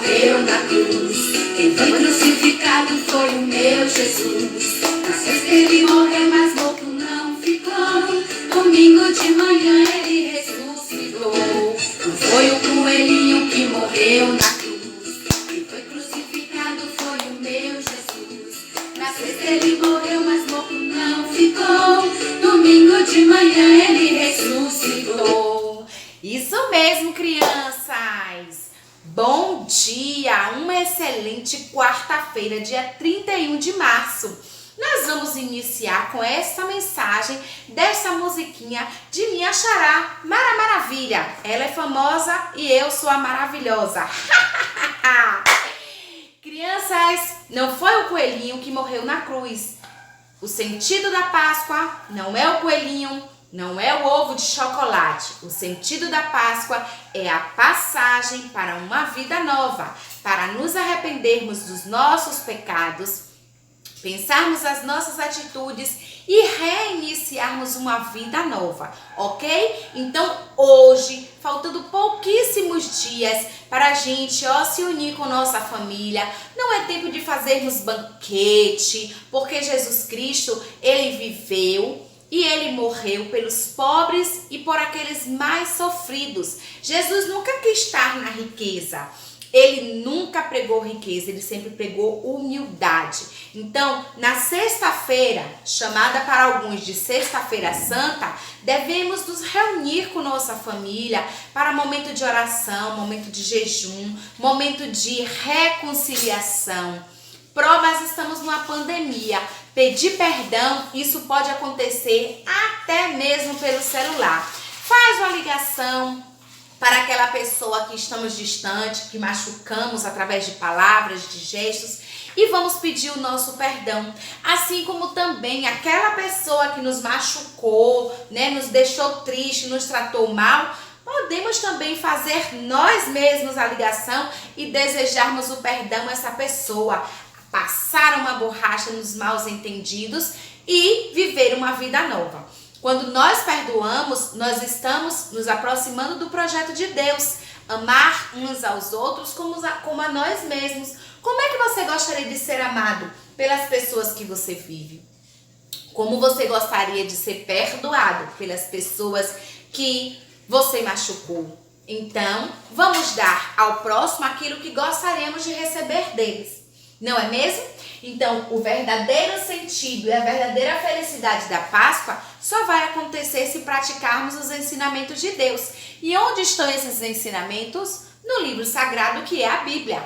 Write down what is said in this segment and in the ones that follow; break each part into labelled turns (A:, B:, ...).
A: morreu na cruz. Quem foi crucificado foi o meu Jesus. Na sexta ele morreu, mas morto não ficou. Domingo de manhã ele ressuscitou. Não foi o coelhinho que morreu na cruz. Quem foi crucificado foi o meu Jesus. Na sexta ele morreu, mas morto não ficou. Domingo de manhã ele ressuscitou.
B: Isso mesmo, crianças! Bom dia! Uma excelente quarta-feira, dia 31 de março. Nós vamos iniciar com essa mensagem dessa musiquinha de minha xará, Mara Maravilha. Ela é famosa e eu sou a maravilhosa. Crianças, não foi o coelhinho que morreu na cruz. O sentido da Páscoa não é o coelhinho, não é o ovo de chocolate. O sentido da Páscoa é a passagem para uma vida nova, para nos arrependermos dos nossos pecados, pensarmos as nossas atitudes e reiniciarmos uma vida nova, ok? Então hoje, faltando pouquíssimos dias para a gente se unir com nossa família, não é tempo de fazermos banquete, porque Jesus Cristo, ele viveu e ele morreu pelos pobres e por aqueles mais sofridos. Jesus nunca quis estar na riqueza. Ele nunca pregou riqueza, ele sempre pregou humildade. Então, na sexta-feira, chamada para alguns de Sexta-feira Santa, devemos nos reunir com nossa família para momento de oração, momento de jejum, momento de reconciliação. Nós estamos numa pandemia. Pedir perdão, isso pode acontecer até mesmo pelo celular. Faz uma ligação para aquela pessoa que estamos distante, que machucamos através de palavras, de gestos, e vamos pedir o nosso perdão. Assim como também aquela pessoa que nos machucou, nos deixou triste, nos tratou mal, podemos também fazer nós mesmos a ligação e desejarmos o perdão a essa pessoa, passar uma borracha nos maus entendidos e viver uma vida nova. Quando nós perdoamos, nós estamos nos aproximando do projeto de Deus. Amar uns aos outros como a nós mesmos. Como é que você gostaria de ser amado pelas pessoas que você vive? Como você gostaria de ser perdoado pelas pessoas que você machucou? Então, vamos dar ao próximo aquilo que gostaríamos de receber deles. Não é mesmo? Então, o verdadeiro sentido e a verdadeira felicidade da Páscoa só vai acontecer se praticarmos os ensinamentos de Deus. E onde estão esses ensinamentos? No livro sagrado, que é a Bíblia.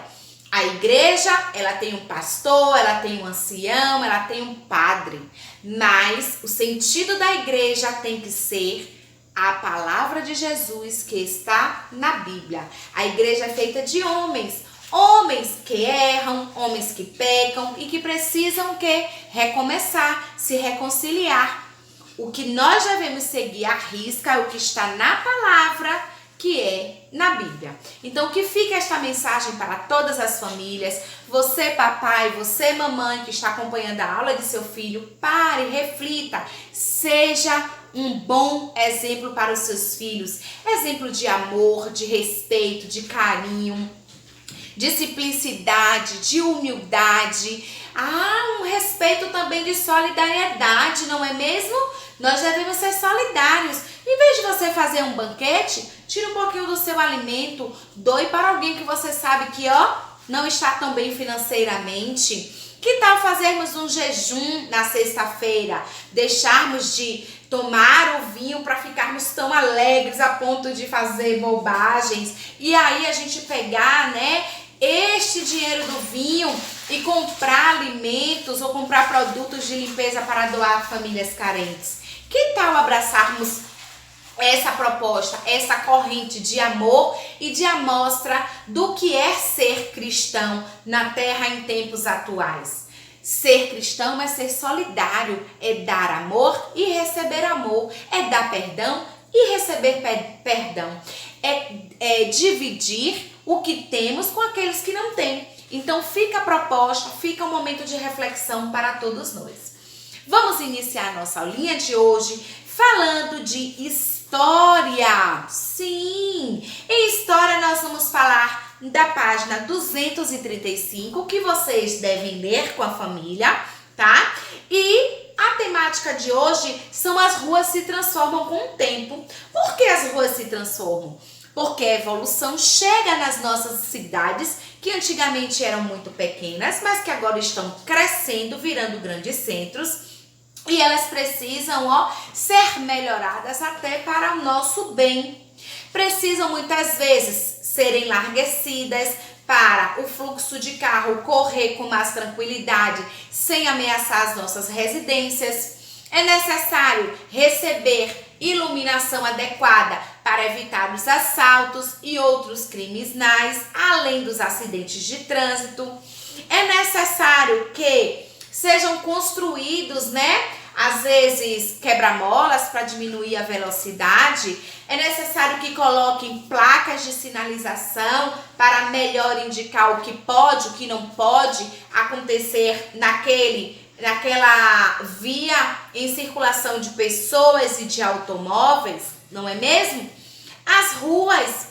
B: A igreja, ela tem um pastor, ela tem um ancião, ela tem um padre. Mas o sentido da igreja tem que ser a palavra de Jesus que está na Bíblia. A igreja é feita de homens que erram, homens que pecam e que precisam recomeçar, se reconciliar. O que nós devemos seguir à risca é o que está na palavra, que é na Bíblia. Então, que fique esta mensagem para todas as famílias. Você, papai, você, mamãe, que está acompanhando a aula de seu filho, pare, reflita, seja um bom exemplo para os seus filhos. Exemplo de amor, de respeito, de carinho, de simplicidade, de humildade, um respeito também de solidariedade, não é mesmo? Nós devemos ser solidários. Em vez de você fazer um banquete, tira um pouquinho do seu alimento, doe para alguém que você sabe que não está tão bem financeiramente. Que tal fazermos um jejum na sexta-feira? Deixarmos de tomar o vinho para ficarmos tão alegres a ponto de fazer bobagens. E aí a gente pegar, este dinheiro do vinho e comprar alimentos ou comprar produtos de limpeza para doar a famílias carentes. Que tal abraçarmos essa proposta, essa corrente de amor e de amostra do que é ser cristão na terra em tempos atuais? Ser cristão é ser solidário, é dar amor e receber amor, é dar perdão e receber perdão, é dividir o que temos com aqueles que não têm. Então fica a proposta, fica um momento de reflexão para todos nós. Vamos iniciar a nossa aulinha de hoje falando de história. Sim, em história nós vamos falar da página 235, que vocês devem ler com a família, tá? E a temática de hoje são as ruas se transformam com o tempo. Por que as ruas se transformam? Porque a evolução chega nas nossas cidades, que antigamente eram muito pequenas, mas que agora estão crescendo, virando grandes centros. E elas precisam, ser melhoradas até para o nosso bem. Precisam muitas vezes serem enlarguecidas para o fluxo de carro correr com mais tranquilidade, sem ameaçar as nossas residências. É necessário receber iluminação adequada para evitar os assaltos e outros criminais, além dos acidentes de trânsito. É necessário que sejam construídos, às vezes quebra-molas para diminuir a velocidade. É necessário que coloquem placas de sinalização para melhor indicar o que pode, o que não pode acontecer naquela via em circulação de pessoas e de automóveis, não é mesmo? As ruas,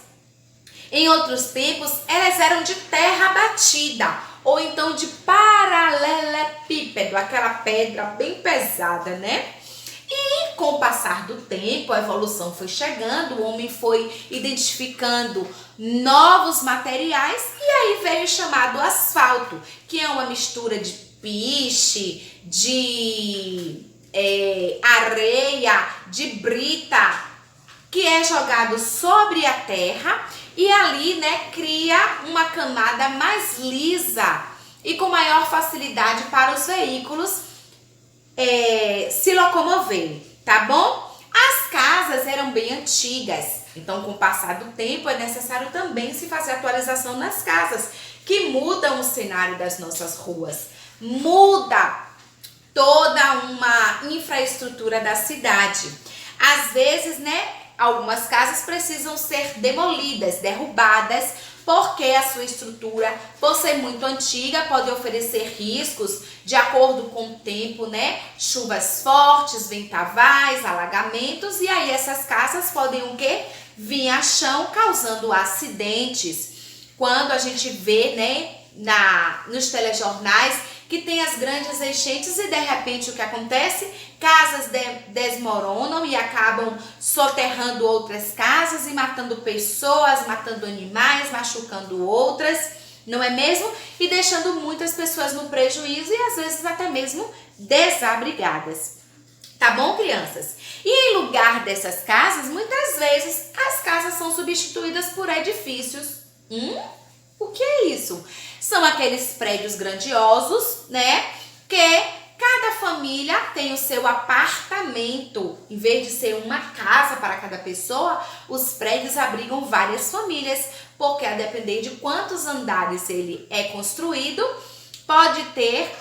B: em outros tempos, elas eram de terra batida, ou então de paralelepípedo, aquela pedra bem pesada, E com o passar do tempo, a evolução foi chegando, o homem foi identificando novos materiais e aí veio o chamado asfalto, que é uma mistura de piche, de areia, de brita, que é jogado sobre a terra e ali, cria uma camada mais lisa e com maior facilidade para os veículos se locomoverem, tá bom? As casas eram bem antigas, então com o passar do tempo é necessário também se fazer atualização nas casas, que mudam o cenário das nossas ruas, muda toda uma infraestrutura da cidade. Às vezes, algumas casas precisam ser demolidas, derrubadas, porque a sua estrutura, por ser muito antiga, pode oferecer riscos de acordo com o tempo, chuvas fortes, vendavais, alagamentos, e aí essas casas podem vir a chão, causando acidentes. Quando a gente vê, nos telejornais, que tem as grandes enchentes e de repente o que acontece? Casas desmoronam e acabam soterrando outras casas e matando pessoas, matando animais, machucando outras, não é mesmo? E deixando muitas pessoas no prejuízo e às vezes até mesmo desabrigadas. Tá bom, crianças? E em lugar dessas casas, muitas vezes as casas são substituídas por edifícios. O que é isso? São aqueles prédios grandiosos, que cada família tem o seu apartamento. Em vez de ser uma casa para cada pessoa, os prédios abrigam várias famílias, porque a depender de quantos andares ele é construído, pode ter,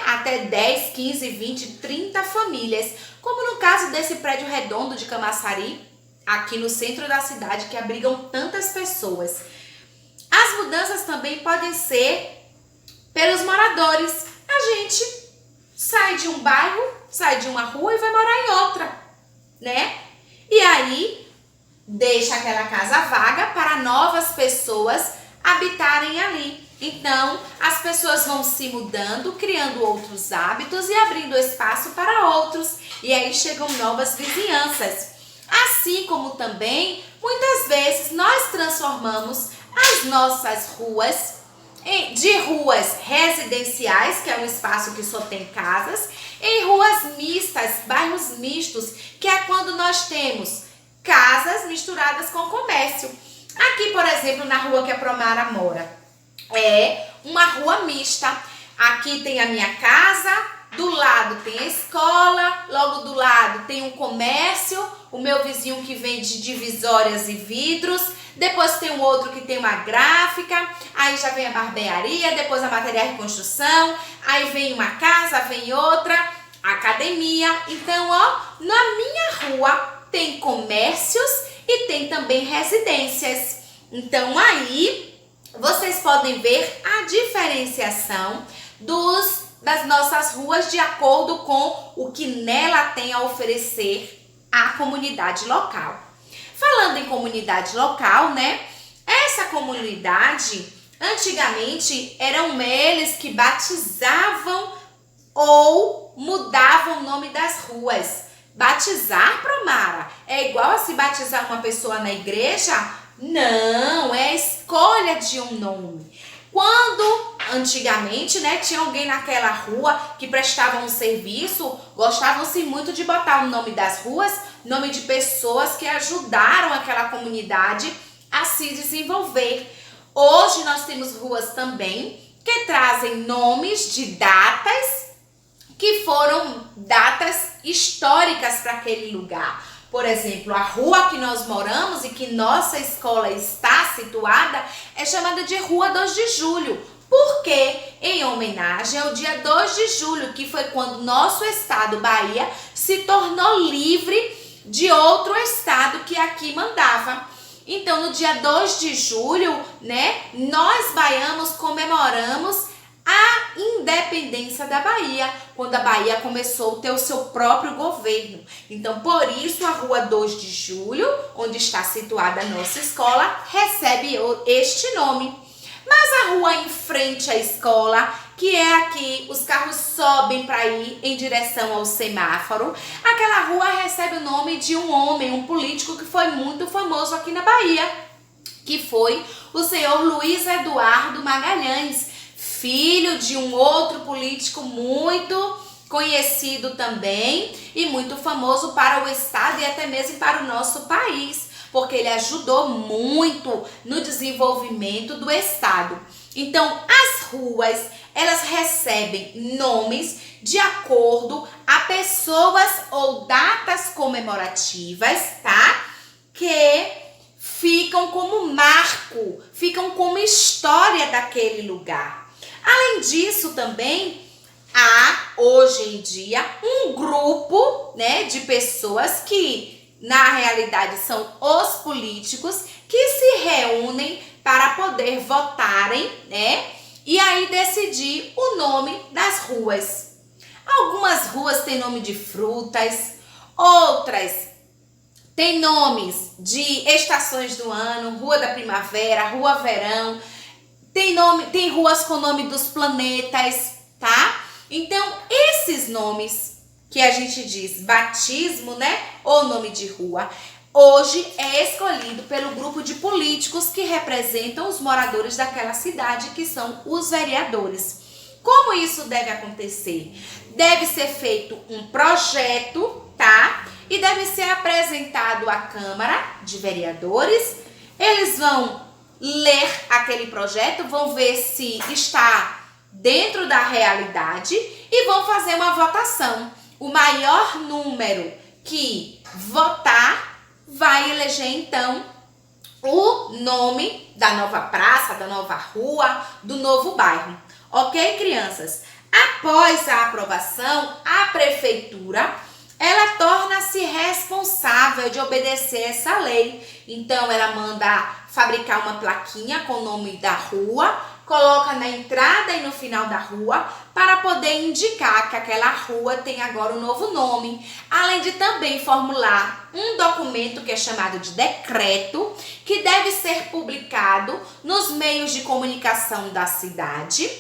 B: até 10, 15, 20, 30 famílias. Como no caso desse prédio redondo de Camaçari, aqui no centro da cidade, que abrigam tantas pessoas. As mudanças também podem ser pelos moradores. A gente sai de um bairro, sai de uma rua e vai morar em outra, E aí deixa aquela casa vaga para novas pessoas habitarem ali. Então, as pessoas vão se mudando, criando outros hábitos e abrindo espaço para outros. E aí chegam novas vizinhanças. Assim como também, muitas vezes, nós transformamos as nossas ruas de ruas residenciais, que é um espaço que só tem casas, em ruas mistas, bairros mistos, que é quando nós temos casas misturadas com comércio. Aqui, por exemplo, na rua que a Promara mora, é uma rua mista. Aqui tem a minha casa, do lado tem a escola, logo do lado tem um comércio, o meu vizinho que vende divisórias e vidros, depois tem um outro que tem uma gráfica, aí já vem a barbearia, depois a material de construção, aí vem uma casa, vem outra, academia. Então, na minha rua tem comércios e tem também residências. Então, aí vocês podem ver a diferenciação das nossas ruas de acordo com o que nela tem a oferecer à comunidade local. Falando em comunidade local, é essa comunidade, antigamente, eram eles que batizavam ou mudavam o nome das ruas. Batizar, Promara, é igual a se batizar uma pessoa na igreja? Não, é a escolha de um nome. Quando, antigamente, né, tinha alguém naquela rua que prestava um serviço, gostavam-se muito de botar o nome das ruas, nome de pessoas que ajudaram aquela comunidade a se desenvolver. Hoje nós temos ruas também que trazem nomes de datas que foram datas históricas para aquele lugar. Por exemplo, a rua que nós moramos e que nossa escola está situada é chamada de Rua 2 de Julho. Porque, em homenagem ao dia 2 de julho, que foi quando nosso estado, Bahia, se tornou livre de outro estado que aqui mandava. Então, no dia 2 de julho, né, nós baianos comemoramos a independência da Bahia, quando a Bahia começou a ter o seu próprio governo. Então, por isso, a Rua 2 de Julho, onde está situada a nossa escola, recebe este nome. Mas a rua em frente à escola, que é aqui, os carros sobem para ir em direção ao semáforo, aquela rua recebe o nome de um homem, um político que foi muito famoso aqui na Bahia, que foi o senhor Luiz Eduardo Magalhães, filho de um outro político muito conhecido também e muito famoso para o estado e até mesmo para o nosso país, porque ele ajudou muito no desenvolvimento do estado. Então, as ruas, elas recebem nomes de acordo a pessoas ou datas comemorativas, tá? Que ficam como marco, ficam como história daquele lugar. Além disso, também há, hoje em dia, um grupo, né, de pessoas que, na realidade, são os políticos que se reúnem para poder votarem, né, e aí decidir o nome das ruas. Algumas ruas têm nome de frutas, outras têm nomes de estações do ano, Rua da Primavera, Rua Verão. Tem ruas com nome dos planetas, tá? Então, esses nomes que a gente diz batismo, né? Ou nome de rua, hoje é escolhido pelo grupo de políticos que representam os moradores daquela cidade, que são os vereadores. Como isso deve acontecer? Deve ser feito um projeto, tá? E deve ser apresentado à Câmara de Vereadores. Eles vão ler aquele projeto, vão ver se está dentro da realidade e vão fazer uma votação. O maior número que votar vai eleger então o nome da nova praça, da nova rua, do novo bairro. Ok, crianças? Após a aprovação, a prefeitura ela torna-se responsável de obedecer essa lei. Então, ela manda fabricar uma plaquinha com o nome da rua, coloca na entrada e no final da rua para poder indicar que aquela rua tem agora um novo nome. Além de também formular um documento que é chamado de decreto, que deve ser publicado nos meios de comunicação da cidade,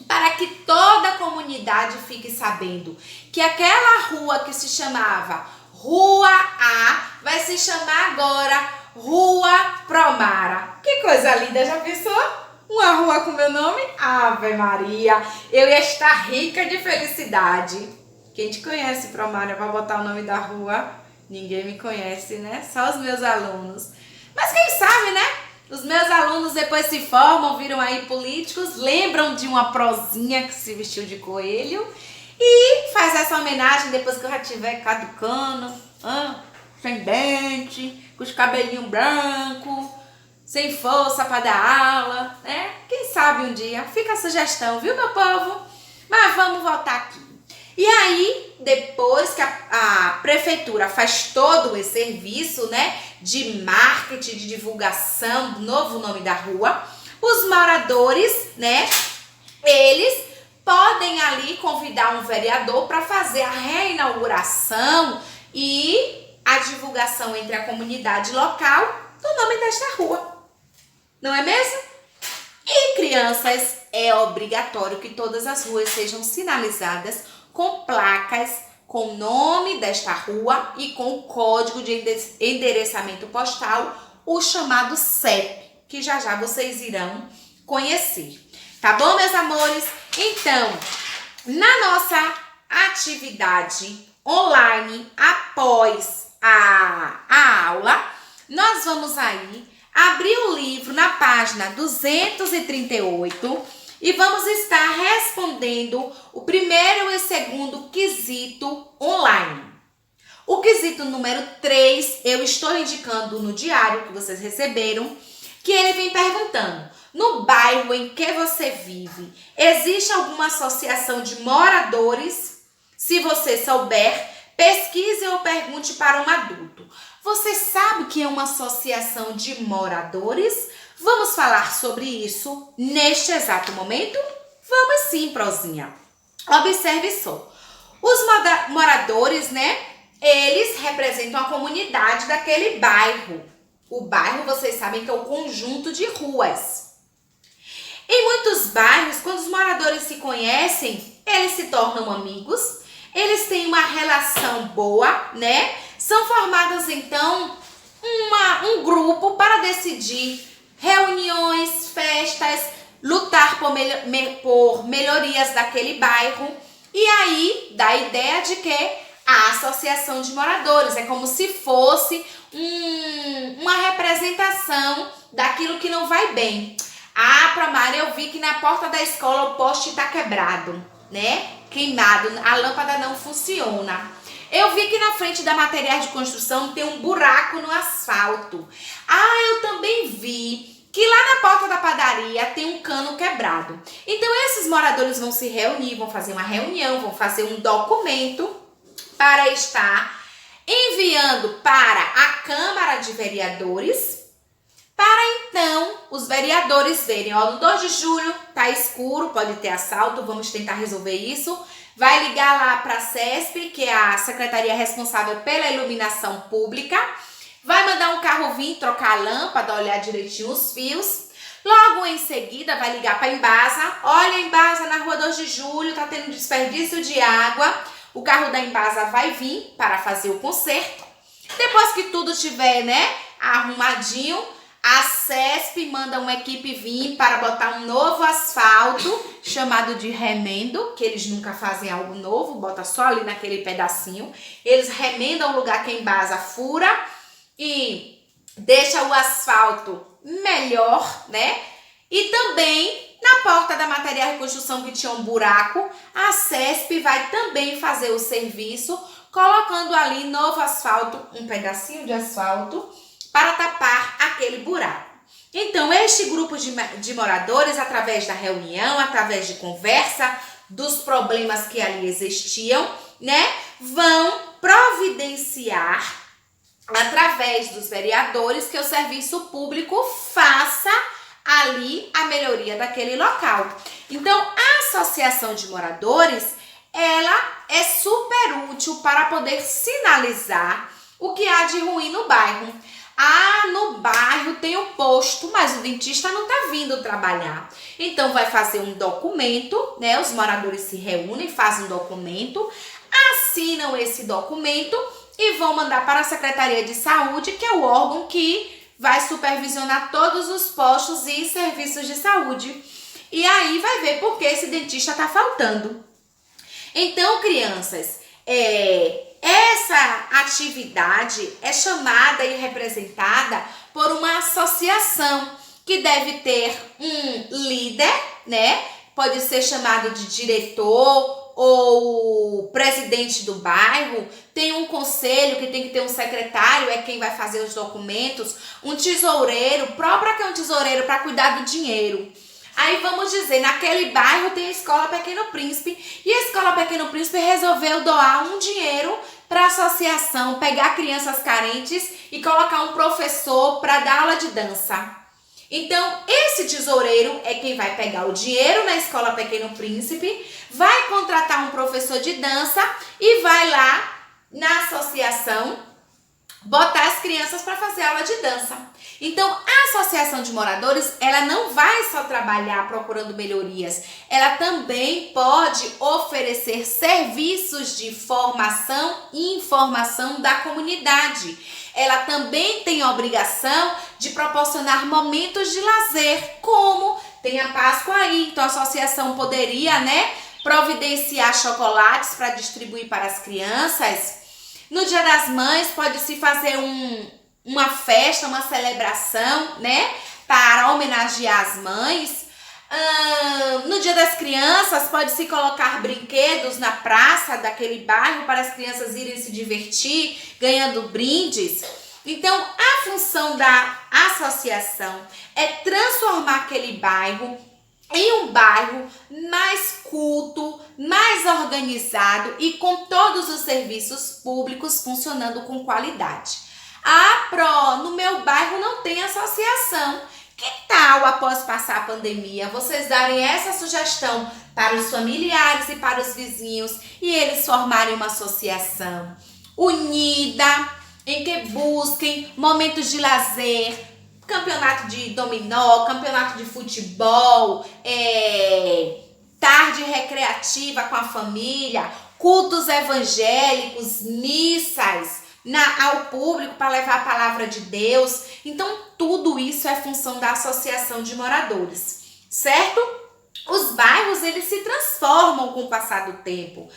B: para que toda a comunidade fique sabendo que aquela rua que se chamava Rua A vai se chamar agora Rua Promara. Que coisa linda, já pensou? Uma rua com meu nome? Ave Maria, eu ia estar rica de felicidade. Quem te conhece, Promara, vai botar o nome da rua? Ninguém me conhece, né? Só os meus alunos. Mas quem sabe, né? Os meus alunos depois se formam, viram aí políticos, lembram de uma prosinha que se vestiu de coelho e faz essa homenagem depois que eu já estiver caducando, sem dente, com os cabelinhos brancos, sem força para dar aula, né? Quem sabe um dia? Fica a sugestão, viu, meu povo? Mas vamos voltar aqui. E aí, depois que a prefeitura faz todo esse serviço, né, de marketing, de divulgação do novo nome da rua, os moradores, né, eles podem ali convidar um vereador para fazer a reinauguração e a divulgação entre a comunidade local do nome desta rua. não é mesmo? E crianças, é obrigatório que todas as ruas sejam sinalizadas com placas com o nome desta rua e com o código de endereçamento postal, o chamado CEP, que já já vocês irão conhecer. Tá bom, meus amores? Então, na nossa atividade online, após a aula, nós vamos aí abrir o livro na página 238 e vamos estar respondendo o primeiro e segundo quesito online. O quesito número 3, eu estou indicando no diário que vocês receberam, que ele vem perguntando: no bairro em que você vive, existe alguma associação de moradores? Se você souber, pesquise ou pergunte para um adulto. Você sabe o que é uma associação de moradores? Vamos falar sobre isso neste exato momento? Vamos sim, prozinha. Observe só. Os moradores, né? Eles representam a comunidade daquele bairro. O bairro, vocês sabem que é o conjunto de ruas. Em muitos bairros, quando os moradores se conhecem, eles se tornam amigos, eles têm uma relação boa, né? São formados, então, um grupo para decidir reuniões, festas, lutar por melhorias daquele bairro. E aí, dá a ideia de que a associação de moradores é como se fosse uma representação daquilo que não vai bem. Ah, Promara, eu vi que na porta da escola o poste está quebrado, né? Queimado, a lâmpada não funciona. Eu vi que na frente da material de construção tem um buraco no asfalto. Ah, eu também vi que lá na porta da padaria tem um cano quebrado. Então esses moradores vão se reunir, vão fazer uma reunião, vão fazer um documento para estar enviando para a Câmara de Vereadores, para então os vereadores verem, ó, no 2 de julho tá escuro, pode ter assalto, vamos tentar resolver isso. Vai ligar lá para a CESP, que é a secretaria responsável pela iluminação pública. Vai mandar um carro vir trocar a lâmpada, olhar direitinho os fios. Logo em seguida vai ligar para a Embasa. Olha, Embasa, na rua 2 de julho tá tendo desperdício de água. O carro da Embasa vai vir para fazer o conserto. Depois que tudo estiver, né, arrumadinho, a CESP manda uma equipe vir para botar um novo asfalto, chamado de remendo, que eles nunca fazem algo novo, bota só ali naquele pedacinho. Eles remendam o lugar que a Embasa fura e deixa o asfalto melhor, né? E também na porta da material de construção que tinha um buraco, a CESP vai também fazer o serviço, colocando ali novo asfalto, um pedacinho de asfalto, para tapar aquele buraco. Então, este grupo de moradores, através da reunião, através de conversa, dos problemas que ali existiam, né, vão providenciar, através dos vereadores, que o serviço público faça ali a melhoria daquele local. Então, a associação de moradores, ela é super útil para poder sinalizar o que há de ruim no bairro. Ah, no bairro tem um posto, mas o dentista não está vindo trabalhar. Então, vai fazer um documento, né? Os moradores se reúnem, fazem um documento, assinam esse documento e vão mandar para a Secretaria de Saúde, que é o órgão que vai supervisionar todos os postos e serviços de saúde. E aí vai ver por que esse dentista está faltando. Então, crianças, essa atividade é chamada e representada por uma associação que deve ter um líder, né? Pode ser chamado de diretor ou presidente do bairro. Tem um conselho que tem que ter um secretário, é quem vai fazer os documentos, um tesoureiro, próprio que é um tesoureiro para cuidar do dinheiro. Aí vamos dizer, naquele bairro tem a Escola Pequeno Príncipe e a Escola Pequeno Príncipe resolveu doar um dinheiro para a associação, pegar crianças carentes e colocar um professor para dar aula de dança. Então, esse tesoureiro é quem vai pegar o dinheiro na Escola Pequeno Príncipe, vai contratar um professor de dança e vai lá na associação botar as crianças para fazer aula de dança. Então, a associação de moradores, ela não vai só trabalhar procurando melhorias, ela também pode oferecer serviços de formação e informação da comunidade. Ela também tem a obrigação de proporcionar momentos de lazer, como tem a Páscoa aí. Então, a associação poderia, providenciar chocolates para distribuir para as crianças. No Dia das Mães, pode-se fazer uma festa, uma celebração, para homenagear as mães. No Dia das Crianças, pode-se colocar brinquedos na praça daquele bairro para as crianças irem se divertir, ganhando brindes. Então, a função da associação é transformar aquele bairro em um bairro mais culto, mais organizado e com todos os serviços públicos funcionando com qualidade. No meu bairro não tem associação. Que tal, após passar a pandemia, vocês darem essa sugestão para os familiares e para os vizinhos e eles formarem uma associação unida, em que busquem momentos de lazer, campeonato de dominó, campeonato de futebol, tarde recreativa com a família, cultos evangélicos, missas ao público para levar a palavra de Deus. Então, tudo isso é função da associação de moradores, certo? Os bairros, eles se transformam com o passar do tempo,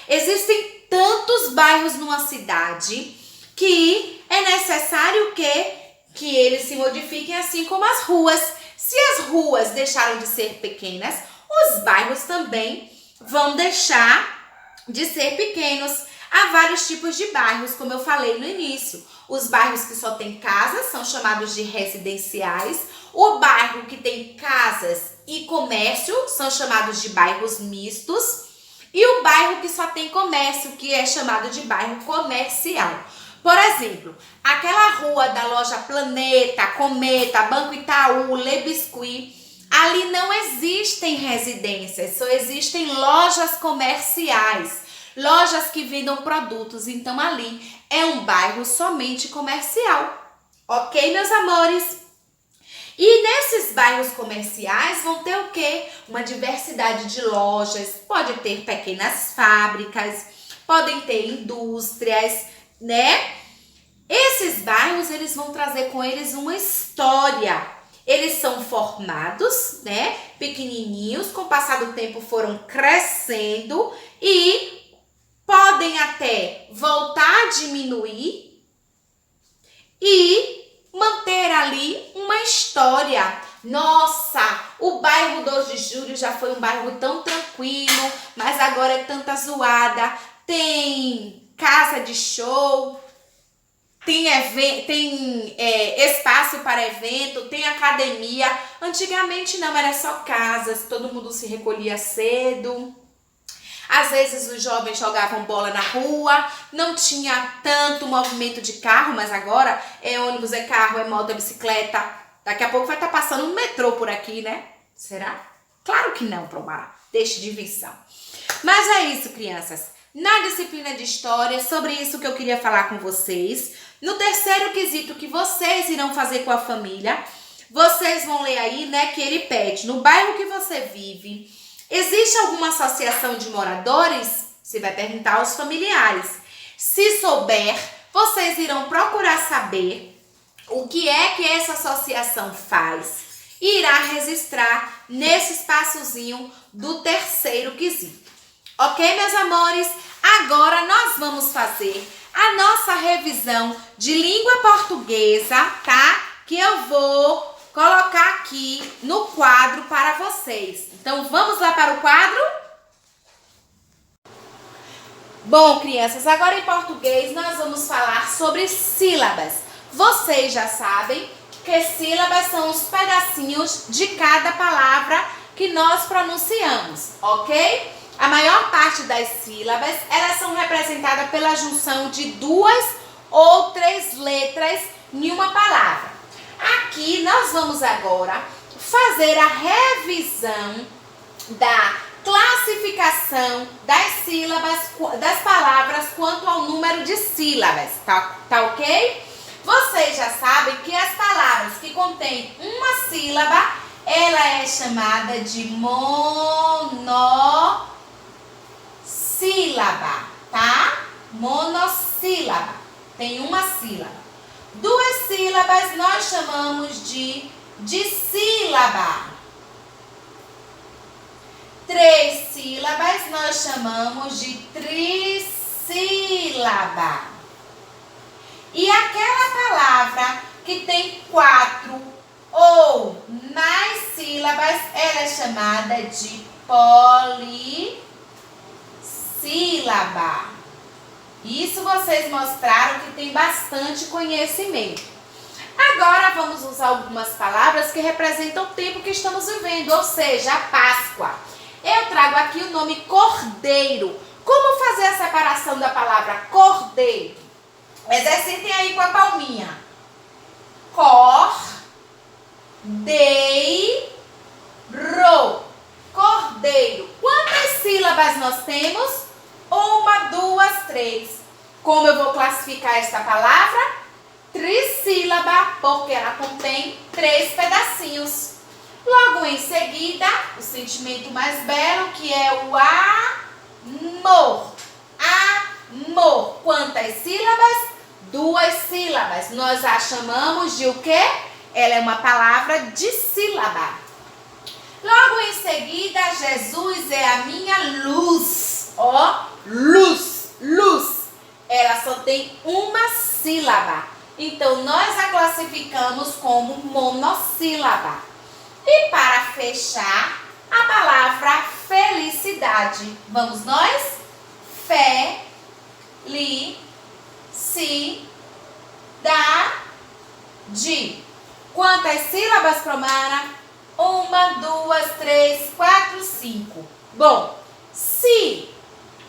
B: Existem tantos bairros numa cidade que é necessário que eles se modifiquem, assim como as ruas. Se as ruas deixaram de ser pequenas, os bairros também vão deixar de ser pequenos. Há vários tipos de bairros, como eu falei no início. Os bairros que só tem casas são chamados de residenciais. O bairro que tem casas e comércio são chamados de bairros mistos. E o bairro que só tem comércio, que é chamado de bairro comercial. Por exemplo, aquela rua da loja Planeta, Cometa, Banco Itaú, Le Biscuit, ali não existem residências, só existem lojas comerciais, lojas que vendam produtos. Então ali é um bairro somente comercial, ok, meus amores? E nesses bairros comerciais vão ter o quê? Uma diversidade de lojas, pode ter pequenas fábricas, podem ter indústrias, Esses bairros, eles vão trazer com eles uma história. Eles são formados, pequenininhos, com o passar do tempo foram crescendo e podem até voltar a diminuir e manter ali uma história. Nossa, o bairro 2 de Julho já foi um bairro tão tranquilo, mas agora é tanta zoada. Tem casa de show, tem espaço para evento, tem academia. Antigamente não, era só casas, todo mundo se recolhia cedo. Às vezes os jovens jogavam bola na rua, não tinha tanto movimento de carro, mas agora é ônibus, é carro, é moto, é bicicleta. Daqui a pouco vai estar passando um metrô por aqui, Será? Claro que não, Promar. Deixe de invenção. Mas é isso, crianças. Na disciplina de história, sobre isso que eu queria falar com vocês. No terceiro quesito que vocês irão fazer com a família, vocês vão ler aí, que ele pede: no bairro que você vive, existe alguma associação de moradores? Você vai perguntar aos familiares. Se souber, vocês irão procurar saber o que é que essa associação faz e irá registrar nesse espaçozinho do terceiro quesito. Ok, meus amores? Agora nós vamos fazer a nossa revisão de língua portuguesa, tá? Que eu vou colocar aqui no quadro para vocês. Então, vamos lá para o quadro? Bom, crianças, agora em português nós vamos falar sobre sílabas. Vocês já sabem que sílabas são os pedacinhos de cada palavra que nós pronunciamos, ok? A maior parte das sílabas, elas são representadas pela junção de 2 ou 3 letras em uma palavra. Aqui nós vamos agora fazer a revisão da classificação das sílabas, das palavras quanto ao número de sílabas, tá ok? Vocês já sabem que as palavras que contêm uma sílaba, ela é chamada de monossílaba, tá? Monossílaba, tem uma sílaba. 2 sílabas nós chamamos de dissílaba. 3 sílabas nós chamamos de trissílaba. E aquela palavra que tem 4 ou mais sílabas, ela é chamada de polissílaba. Isso vocês mostraram que tem bastante conhecimento. Agora vamos usar algumas palavras que representam o tempo que estamos vivendo, ou seja, a Páscoa. Eu trago aqui o nome cordeiro. Como fazer a separação da palavra cordeiro? Exercitem aí com a palminha. Cordeiro. Cordeiro. Quantas sílabas nós temos? 1, 2, 3. Como eu vou classificar esta palavra? Trissílaba, porque ela contém 3 pedacinhos. Logo em seguida, o sentimento mais belo, que é o amor. Amor. Quantas sílabas? 2 sílabas. Nós a chamamos de o quê? Ela é uma palavra dissílaba. Logo em seguida, Jesus é a minha luz. Ó, luz, luz. Ela só tem uma sílaba. Então, nós a classificamos como monossílaba. E para fechar, a palavra felicidade. Vamos nós? Felicidade. Quantas sílabas, Promara? 1, 2, 3, 4, 5. Bom, se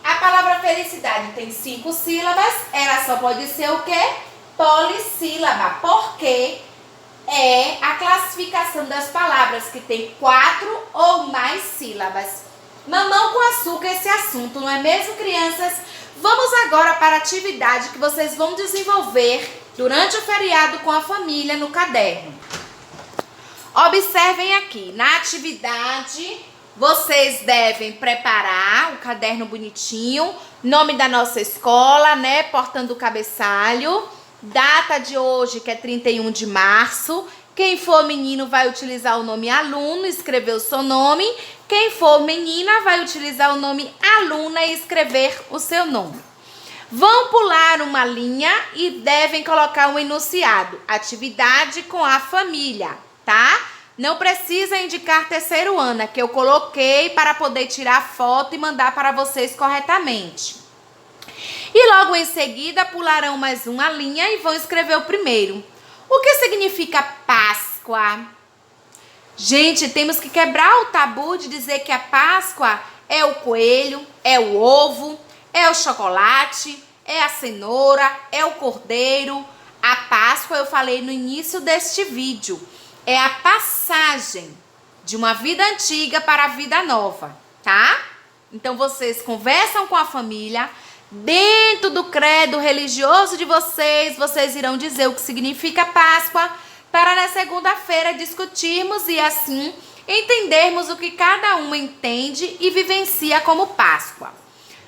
B: a palavra felicidade tem 5 sílabas, ela só pode ser o quê? Polissílaba, porque é a classificação das palavras que tem 4 ou mais sílabas. Mamão com açúcar esse assunto, não é mesmo, crianças? Vamos agora para a atividade que vocês vão desenvolver durante o feriado com a família no caderno. Observem aqui, na atividade, vocês devem preparar o caderno bonitinho, nome da nossa escola, né, portando o cabeçalho, data de hoje, que é 31 de março. Quem for menino vai utilizar o nome aluno, escrever o seu nome. Quem for menina vai utilizar o nome aluna e escrever o seu nome. Vão pular uma linha e devem colocar um enunciado. Atividade com a família, tá? Não precisa indicar terceiro ano, que eu coloquei para poder tirar foto e mandar para vocês corretamente. E logo em seguida pularão mais uma linha e vão escrever o primeiro. O que significa Páscoa? Gente, temos que quebrar o tabu de dizer que a Páscoa é o coelho, é o ovo, é o chocolate, é a cenoura, é o cordeiro. A Páscoa, eu falei no início deste vídeo, é a passagem de uma vida antiga para a vida nova, tá? Então, vocês conversam com a família. Dentro do credo religioso de vocês, vocês irão dizer o que significa Páscoa, para na segunda-feira discutirmos e assim entendermos o que cada uma entende e vivencia como Páscoa.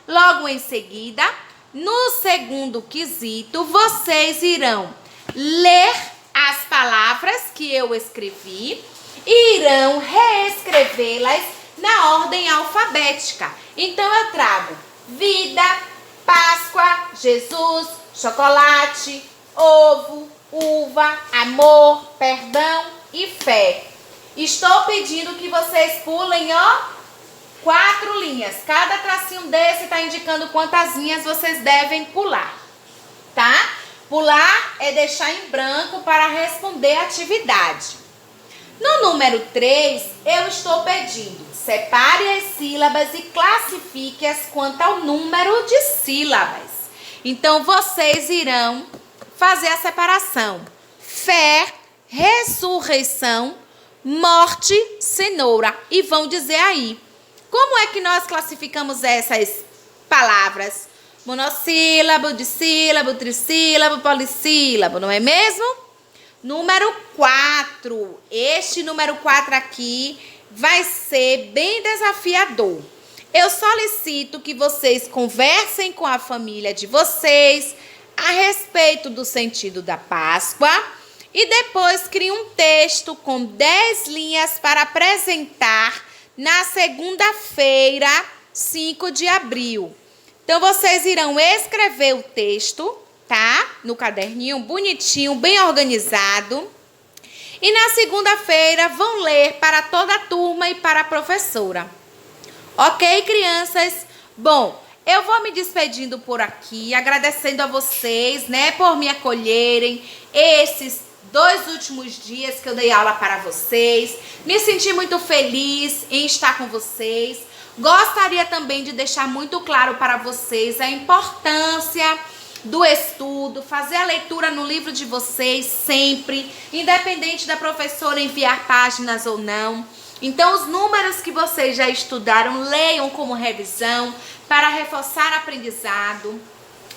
B: Logo em seguida, no segundo quesito, vocês irão ler as palavras que eu escrevi e irão reescrevê-las na ordem alfabética. Então, eu trago vida, Páscoa, Jesus, chocolate, ovo, uva, amor, perdão e fé. Estou pedindo que vocês pulem, ó, 4 linhas. Cada tracinho desse está indicando quantas linhas vocês devem pular, tá? Pular é deixar em branco para responder a atividade. No número 3, eu estou pedindo, separe as sílabas e classifique-as quanto ao número de sílabas. Então, vocês irão fazer a separação. Fé, ressurreição, morte, cenoura. E vão dizer aí Como é que nós classificamos essas palavras? Monossílabo, dissílabo, trissílabo, polissílabo, não é mesmo? Número 4. Este número 4 aqui vai ser bem desafiador. Eu solicito que vocês conversem com a família de vocês a respeito do sentido da Páscoa e depois criem um texto com 10 linhas para apresentar na segunda-feira, 5 de abril. Então, vocês irão escrever o texto, tá? No caderninho, bonitinho, bem organizado. E na segunda-feira vão ler para toda a turma e para a professora. Ok, crianças? Bom, eu vou me despedindo por aqui, agradecendo a vocês, né, por me acolherem esses 2 últimos dias que eu dei aula para vocês. Me senti muito feliz em estar com vocês. Gostaria também de deixar muito claro para vocês a importância do estudo, fazer a leitura no livro de vocês sempre, independente da professora enviar páginas ou não. Então, os números que vocês já estudaram, leiam como revisão para reforçar aprendizado.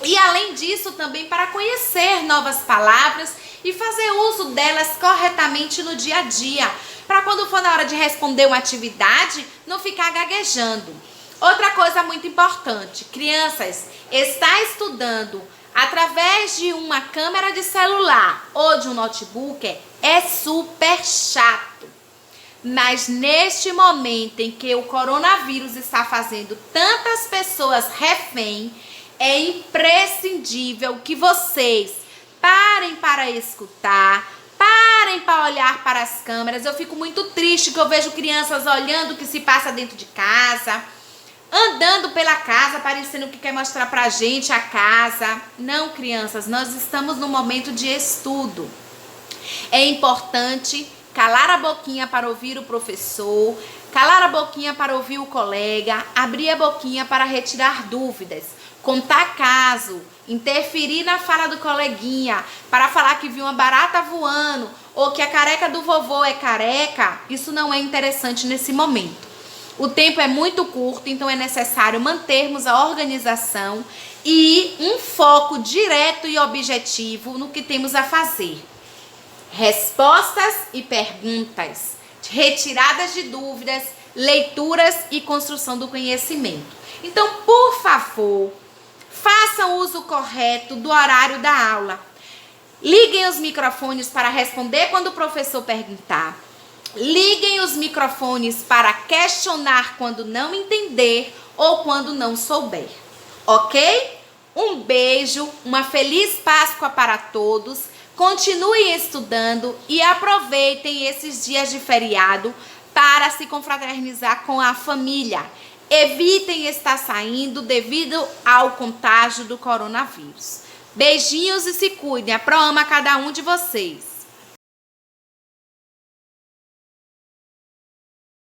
B: E, além disso, também para conhecer novas palavras e fazer uso delas corretamente no dia a dia, para quando for na hora de responder uma atividade, não ficar gaguejando. Outra coisa muito importante, crianças, está estudando através de uma câmera de celular ou de um notebook é super chato. Mas neste momento em que o coronavírus está fazendo tantas pessoas refém, é imprescindível que vocês parem para escutar, parem para olhar para as câmeras. Eu fico muito triste que eu vejo crianças olhando o que se passa dentro de casa, andando pela casa, parecendo que quer mostrar pra gente a casa. Não, crianças, nós estamos num momento de estudo. É importante calar a boquinha para ouvir o professor, calar a boquinha para ouvir o colega, abrir a boquinha para retirar dúvidas, contar caso, interferir na fala do coleguinha, para falar que viu uma barata voando ou que a careca do vovô é careca. Isso não é interessante nesse momento. O tempo é muito curto, então é necessário mantermos a organização e um foco direto e objetivo no que temos a fazer. Respostas e perguntas, retiradas de dúvidas, leituras e construção do conhecimento. Então, por favor, façam uso correto do horário da aula. Liguem os microfones para responder quando o professor perguntar. Liguem os microfones para questionar quando não entender ou quando não souber. Ok? Um beijo, uma feliz Páscoa para todos. Continuem estudando e aproveitem esses dias de feriado para se confraternizar com a família. Evitem estar saindo devido ao contágio do coronavírus. Beijinhos e se cuidem. A Pro ama cada um de vocês.